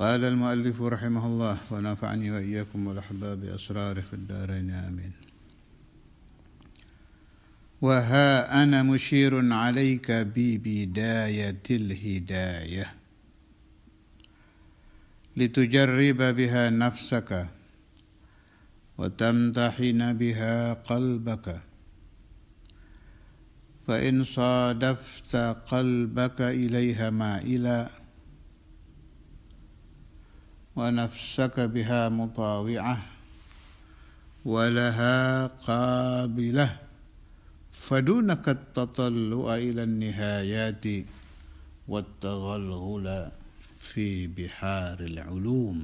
قال المؤلف رحمه الله ونفعني وإياكم والأحباب بأسراره في الدارين آمين. وها أنا مشير عليك ببداية الهداية لتجرب بها نفسك وتمتحن بها قلبك، فإن صادفت قلبك إليها مائلا ونفسك بها مطاوعة ولها قابلة فدونك التطلع إلى النهايات والتغلغل في بحار العلوم.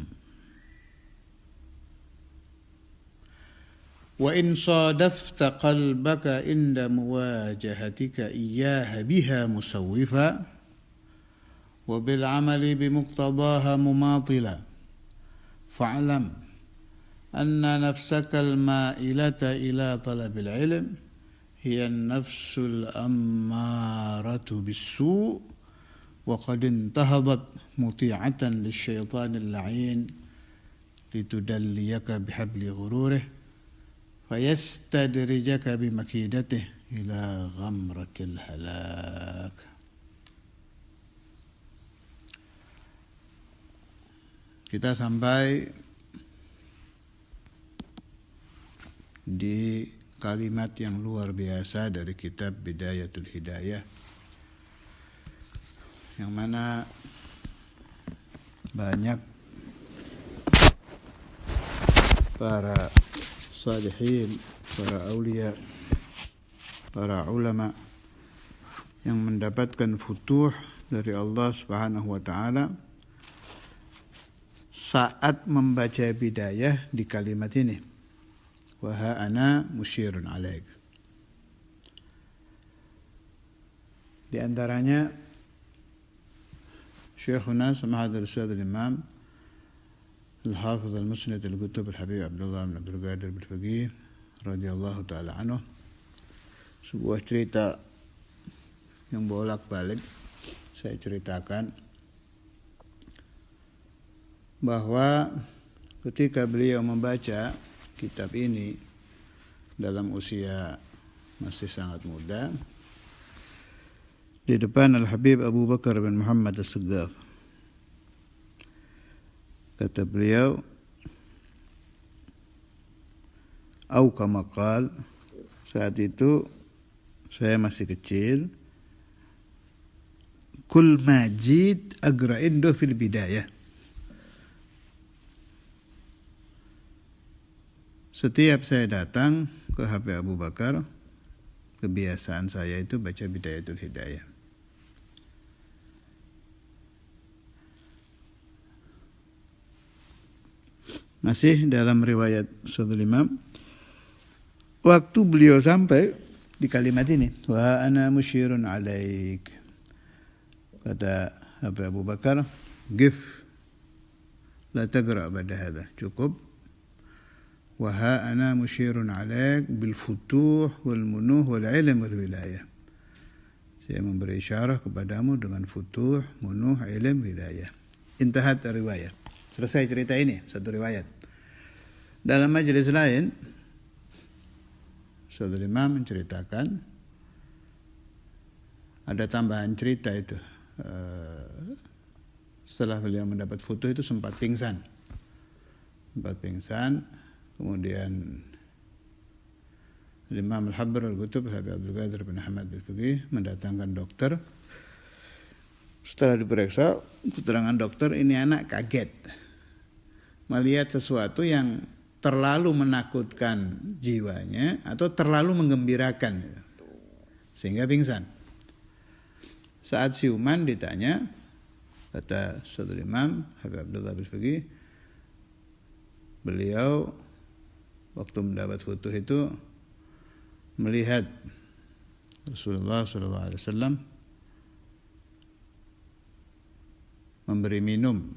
وإن صادفت قلبك عند مواجهتك إياها بها مسوفا وبالعمل بمقتضاها مماطلا، فاعلم أن نفسك المائلة إلى طلب العلم هي النفس الأمارة بالسوء، وقد انتهضت مطيعة للشيطان اللعين لتدليك بحبل غروره فيستدرجك بمكيدته إلى غمرة الهلاك. Kita sampai di kalimat yang luar biasa dari kitab Bidayatul Hidayah, yang mana banyak para salihin, para aulia, para ulama yang mendapatkan futuh dari Allah Subhanahu wa taala saat membaca bidayah di kalimat ini. Wa ha ana musyirun alaik. Di antaranya Syekhuna Samahat al-Ustadz al-Imam Al-Hafiz al-Musnad al-Qutb al-Habib Abdullah bin Abdul Qadir al-Faqih radhiyallahu ta'ala anhu, sebuah cerita yang bolak-balik saya ceritakan, bahwa ketika beliau membaca kitab ini dalam usia masih sangat muda, di depan Al-Habib Abu Bakar bin Muhammad As-Saggaf, kata beliau, au kama qal, saat itu saya masih kecil, kul majid agra'indu fil bidayah, setiap saya datang ke HP Abu Bakar, kebiasaan saya itu baca Bidayatul Hidayah. Masih dalam riwayat Saudul Imam, waktu beliau sampai di kalimat ini, wa ana musyirun alaik, kata HP Abu Bakar, gif la tagra ba'da hadha, cukup. Wa ana musyirun alaik bil futuh wal munuh wal ilm wal wilayah. Saya memberi isyarah kepadamu dengan futuh, munuh, ilm, wilayah. Intahat riwayat. Selesai cerita ini, satu riwayat. Dalam majelis lain, Saudara Imam menceritakan ada tambahan cerita itu. Setelah beliau mendapat futuh itu sempat pingsan. Kemudian Imam Al-Habr Al-Qutb Habib Abdul Qadir bin Ahmad Al-Faqih mendatangkan dokter. Setelah diperiksa, keterangan dokter, ini anak kaget melihat sesuatu yang terlalu menakutkan jiwanya atau terlalu menggembirakan, sehingga pingsan. Saat siuman ditanya, kata Saudara Imam Habib Abdullah Al-Faqih, beliau waktu mendapat futuh itu melihat Rasulullah SAW memberi minum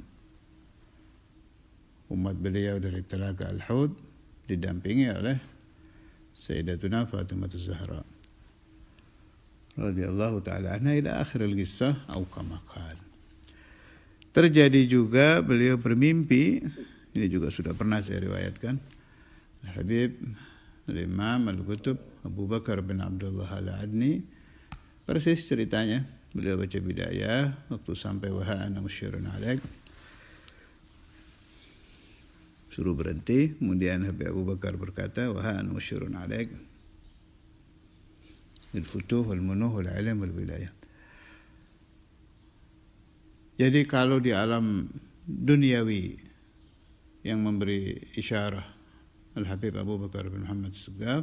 umat beliau dari telaga Al-Hud, didampingi oleh Sayyidatuna Fatimah Az-Zahra radhiyallahu ta'ala anha ila akhir al-qissah atau kama qala. Terjadi juga beliau bermimpi, ini juga sudah pernah saya riwayatkan, Habib Al-Imam Al-Qutub Abu Bakar bin Abdullah Al-Adni, persis ceritanya. Beliau baca bidayah, waktu sampai waha ana musyirun alaik, suruh berhenti. Kemudian Habib Abu Bakar berkata, waha ana musyirun alaik bil futuh wal munuh wal ilm wal wilayah. Jadi kalau di alam duniawi yang memberi isyarah Al-Habib Abu Bakar bin Muhammad As-Segaf,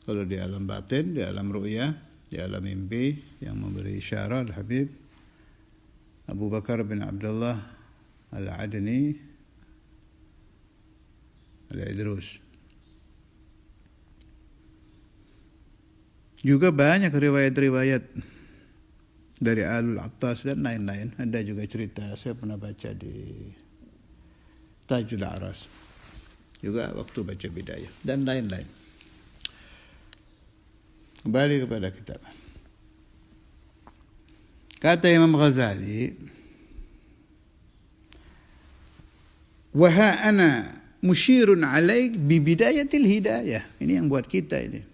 kalau di alam batin, di alam ru'yah, di alam mimpi yang memberi isyarah Al-Habib Abu Bakar bin Abdullah Al-Adni Al-Idrus. Juga banyak riwayat-riwayat dari Alul Attas dan lain-lain. Ada juga cerita, saya pernah baca di Tajul Aras, juga waktu baca bidayah dan lain-lain. Kembali kepada kitab. Kata Imam Ghazali, "Waha ana musyirun alaik bi bidayatil hidayah." Ini yang buat kita ini.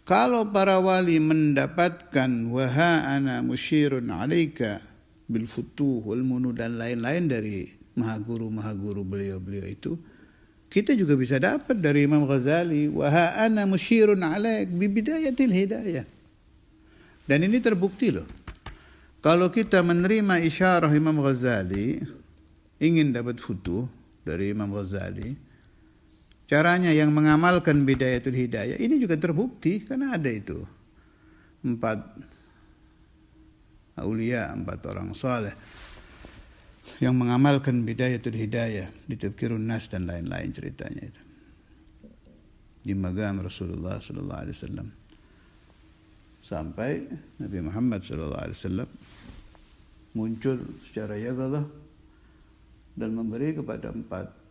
Kalau para wali mendapatkan waha ana musyirun alaika bil futuh wal munu dan lain-lain dari mahaguru beliau itu, kita juga bisa dapat dari Imam Ghazali, waha ana musyirun alaik bi bidayatil hidayah. Dan ini terbukti loh. Kalau kita menerima isyarah Imam Ghazali, ingin dapat futuh dari Imam Ghazali, caranya yang mengamalkan bidayatul hidayah, ini juga terbukti karena ada itu 4 aulia, 4 orang saleh yang mengamalkan bidayatul hidayah di Tadhkirun Nas dan lain-lain ceritanya itu di magam Rasulullah sallallahu alaihi wasallam, sampai Nabi Muhammad sallallahu alaihi wasallam muncul secara yaqadzah dan memberi kepada 4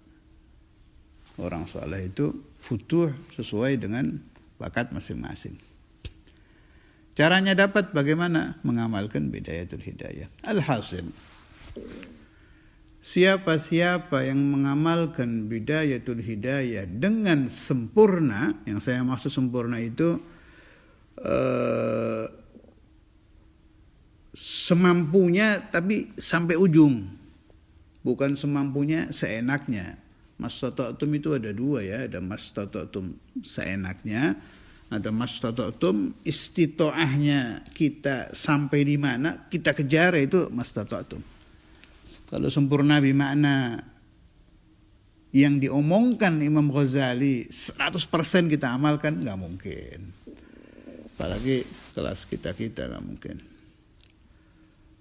orang saleh itu futuh sesuai dengan bakat masing-masing. Caranya dapat bagaimana? Mengamalkan bidayatul hidayah. Alhasil, siapa-siapa yang mengamalkan bidayatul hidayah dengan sempurna, yang saya maksud sempurna itu semampunya tapi sampai ujung, bukan semampunya seenaknya. Mastata'tum itu ada 2 ya, ada mastata'tum seenaknya, ada mastata'tum istitoahnya, kita sampai di mana kita kejar, itu mastata'tum. Kalau sempurna bermakna yang diomongkan Imam Ghazali 100% kita amalkan, nggak mungkin. Apalagi kelas kita nggak mungkin.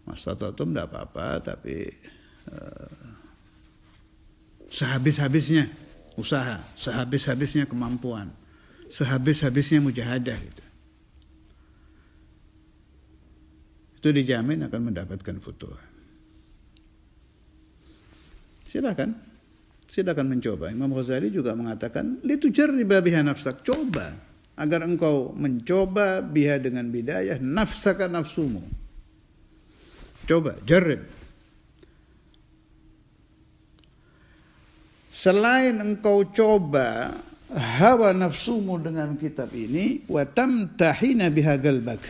Mastata'tum nggak apa-apa, tapi sehabis-habisnya usaha, sehabis-habisnya kemampuan, sehabis-habisnya mujahadah gitu. Itu dijamin akan mendapatkan futuh. Silakan mencoba. Imam Ghazali juga mengatakan, litujarriba biha nafsak, coba agar engkau mencoba biha dengan bidayah nafsaka, nafsumu. Coba, jarrib. Selain engkau coba hawa nafsumu dengan kitab ini, wa tamtahina biha galbak.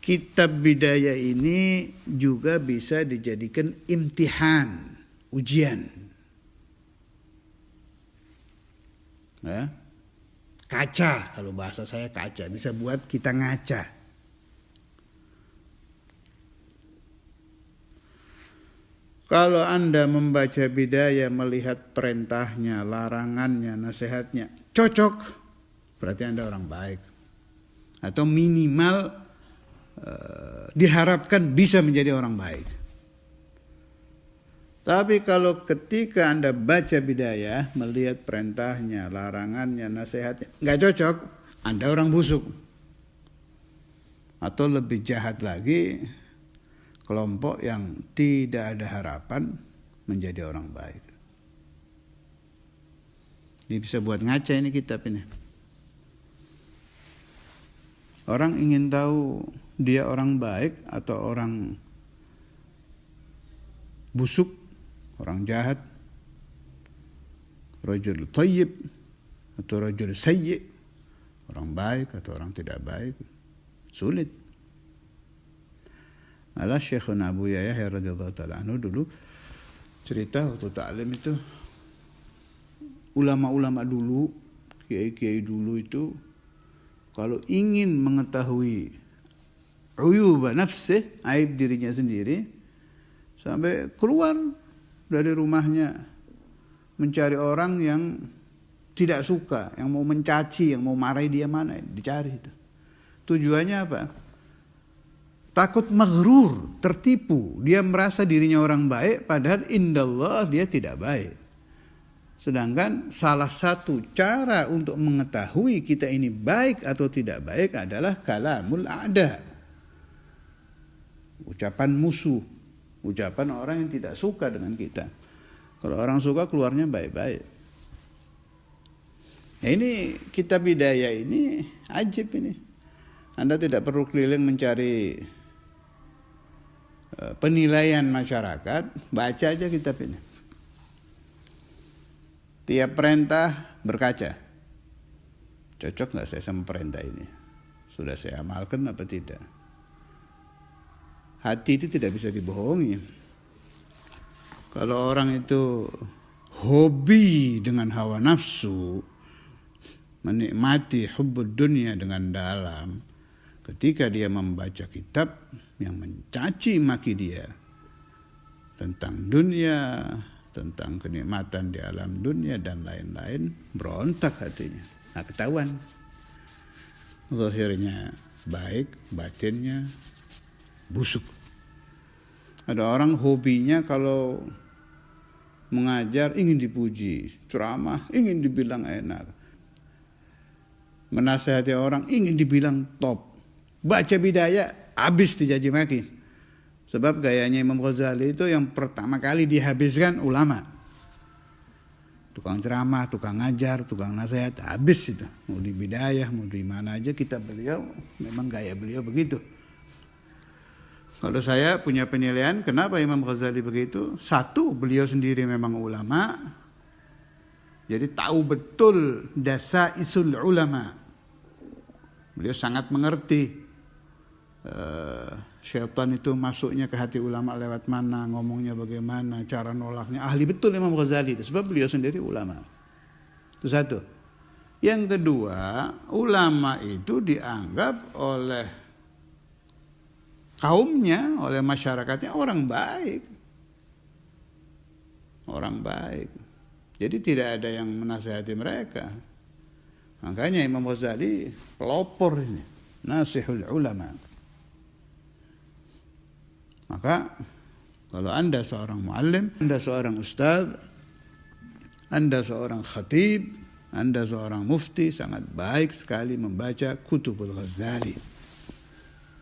Kitab bidayah ini juga bisa dijadikan imtihan, ujian. Ya. Kaca, kalau bahasa saya kaca, bisa buat kita ngaca. Kalau Anda membaca bidayah, melihat perintahnya, larangannya, nasihatnya, cocok, berarti Anda orang baik. Atau minimal diharapkan bisa menjadi orang baik. Tapi kalau ketika Anda baca bidayah, melihat perintahnya, larangannya, nasihatnya, nggak cocok, Anda orang busuk. Atau lebih jahat lagi, kelompok yang tidak ada harapan menjadi orang baik. Ini bisa buat ngaca ini kitab ini. Orang ingin tahu dia orang baik atau orang busuk, orang jahat, rajul thayyib atau rajul sayyi, orang baik atau orang tidak baik, sulit. Malah Syekhuna Abu Yahya radhiyallahu taala anhu dulu cerita waktu ta'lim itu, ulama-ulama dulu, kiai-kiai dulu itu kalau ingin mengetahui uyub nafsih, aib dirinya sendiri, sampai keluar dari rumahnya mencari orang yang tidak suka, yang mau mencaci, yang mau marahi dia, mana dicari itu. Tujuannya apa? Takut maghrur, tertipu. Dia merasa dirinya orang baik, padahal indallah dia tidak baik. Sedangkan salah satu cara untuk mengetahui kita ini baik atau tidak baik adalah kalamul a'da. Ucapan musuh, ucapan orang yang tidak suka dengan kita. Kalau orang suka keluarnya baik-baik. Nah, ini kitab Hidayah ini ajib ini. Anda tidak perlu keliling mencari penilaian masyarakat, baca aja kitab ini. Tiap perintah berkaca. Cocok nggak saya sama perintah ini? Sudah saya amalkan apa tidak? Hati itu tidak bisa dibohongi. Kalau orang itu hobi dengan hawa nafsu, menikmati hubbud dunia dengan dalam, ketika dia membaca kitab yang mencaci maki dia tentang dunia, tentang kenikmatan di alam dunia dan lain-lain, berontak hatinya. Nah, ketahuan. Zahirnya baik, batinnya busuk. Ada orang hobinya kalau mengajar ingin dipuji, ceramah ingin dibilang enak, menasihati orang ingin dibilang top, baca Bidayah habis dicaci maki. Sebab gayanya Imam Ghazali itu yang pertama kali dihabiskan ulama. Tukang ceramah, tukang ngajar, tukang nasihat, habis itu. Mau di Bidayah, mau di mana aja, kitab beliau memang gaya beliau begitu. Kalau saya punya penilaian kenapa Imam Ghazali begitu, satu, beliau sendiri memang ulama, jadi tahu betul dasaisul ulama. Beliau sangat mengerti syaitan itu masuknya ke hati ulama lewat mana, ngomongnya bagaimana, cara nolaknya. Ahli betul Imam Ghazali itu, sebab beliau sendiri ulama. Itu satu. Yang kedua, ulama itu dianggap oleh kaumnya, oleh masyarakatnya orang baik. Orang baik. Jadi tidak ada yang menasihati mereka. Makanya Imam Ghazali pelopor ini, nasihul ulama. Maka kalau Anda seorang muallim, Anda seorang ustaz, Anda seorang khatib, Anda seorang mufti, sangat baik sekali membaca Kutubul Ghazali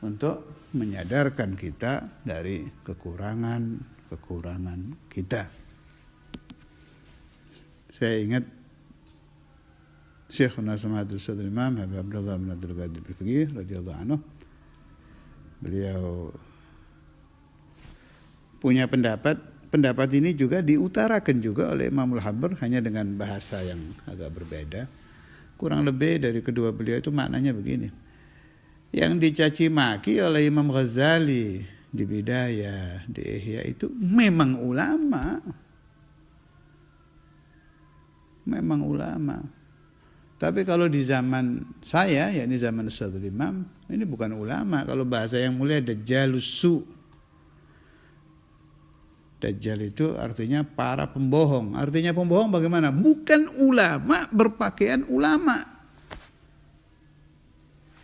untuk menyadarkan kita dari kekurangan kita. Saya ingat Syekhuna Samahatul Sadr Imam Habib Abdullah bin Abdul Qadir Al-Fiqih radhiyallahu anhu. Beliau punya pendapat ini juga diutarakan juga oleh Imamul Habr, hanya dengan bahasa yang agak berbeda. Kurang lebih dari kedua beliau itu maknanya begini. Yang dicaci maki oleh Imam Ghazali di Bidayah, di Ihya itu memang ulama. Memang ulama. Tapi kalau di zaman saya, yakni zaman Ustadzul Imam, ini bukan ulama. Kalau bahasa yang mulia Dajjalus su'. Dajjal itu artinya para pembohong. Artinya pembohong bagaimana? Bukan ulama berpakaian ulama.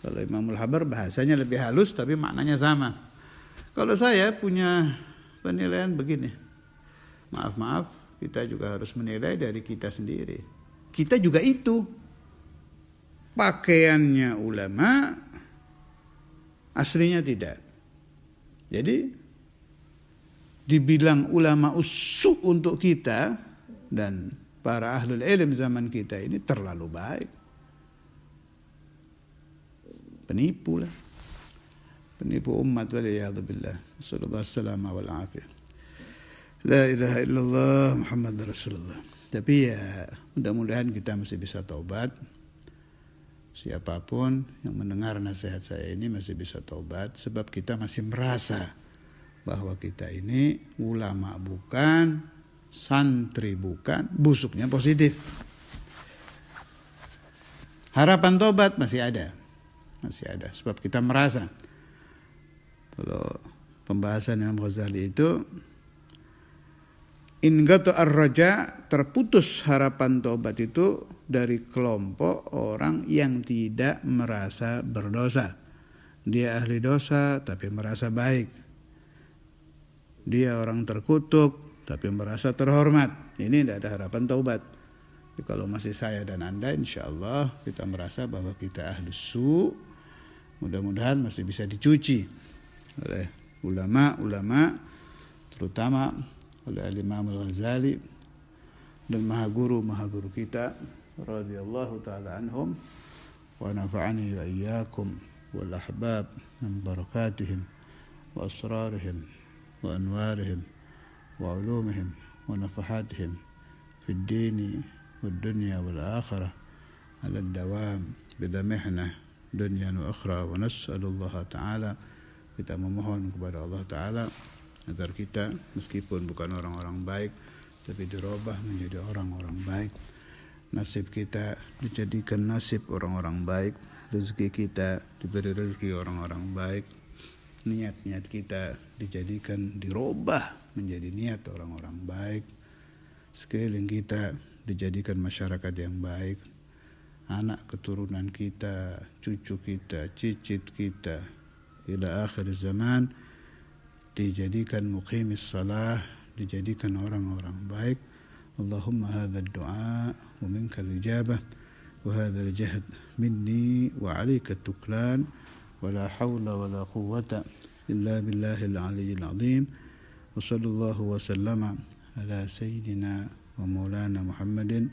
Kalau Imamul Habr bahasanya lebih halus tapi maknanya sama. Kalau saya punya penilaian begini. Maaf, kita juga harus menilai dari kita sendiri. Kita juga itu. Pakaiannya ulama, aslinya tidak. Jadi dibilang ulama usuk untuk kita dan para ahlul ilm zaman kita ini terlalu baik. Penipu lah. Penipu umat waliyadzubillah. Sallallahu alaihi wasallam wal afiyah. La ilaha illallah Muhammad Rasulullah. Tapi ya mudah-mudahan kita masih bisa taubat. Siapapun yang mendengar nasihat saya ini masih bisa taubat, sebab kita masih merasa bahwa kita ini ulama bukan, santri bukan, busuknya positif. Harapan taubat masih ada, sebab kita merasa. Kalau pembahasan Imam Ghazali itu, ingatu ar-raja, terputus harapan taubat itu dari kelompok orang yang tidak merasa berdosa. Dia ahli dosa tapi merasa baik. Dia orang terkutuk tapi merasa terhormat. Ini tidak ada harapan taubat. Jadi kalau masih saya dan Anda, insya Allah kita merasa bahwa kita ahli su, mudah-mudahan masih bisa dicuci oleh ulama-ulama, terutama oleh Imam Al-Ghazali dan mahaguru kita radhiyallahu taala anhum, wa nafa'ani wa iyyakum wal ahbab min barakatihim wa asrarihim wa anwarihim wa ulumihim wa nafahatihim fid dini wad dunya wal akhirah ala dawam bidamihna dunya wa akhirah. Wa nas'alullaha ta'ala, kita memohon kepada Allah Ta'ala agar kita meskipun bukan orang-orang baik tapi dirubah menjadi orang-orang baik. Nasib kita dijadikan nasib orang-orang baik, rezeki kita diberi rezeki orang-orang baik, niat-niat kita dijadikan dirubah menjadi niat orang-orang baik, sekeliling kita dijadikan masyarakat yang baik, anak keturunan kita, cucu kita, cicit kita ila akhir zaman dijadikan muqimis salah, dijadikan orang-orang baik. Allahumma hadha ad-du'a wa minka al-ijabah wa hadha al-jahd minni wa 'alayka at-tuklan wa la hawla wa la quwwata illa billahil 'aliyyil 'azim. Wa sallallahu wa sallama ala sayyidina wa maulana Muhammadin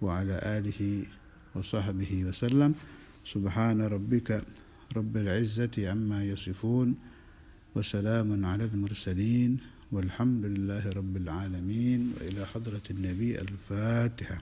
wa ala alihi wa sahbihi wa sallam. Subhana rabbika rabbil 'izzati amma yasifun wa salamun 'alal mursalin والحمد لله رب العالمين وإلى حضرة النبي الفاتحة.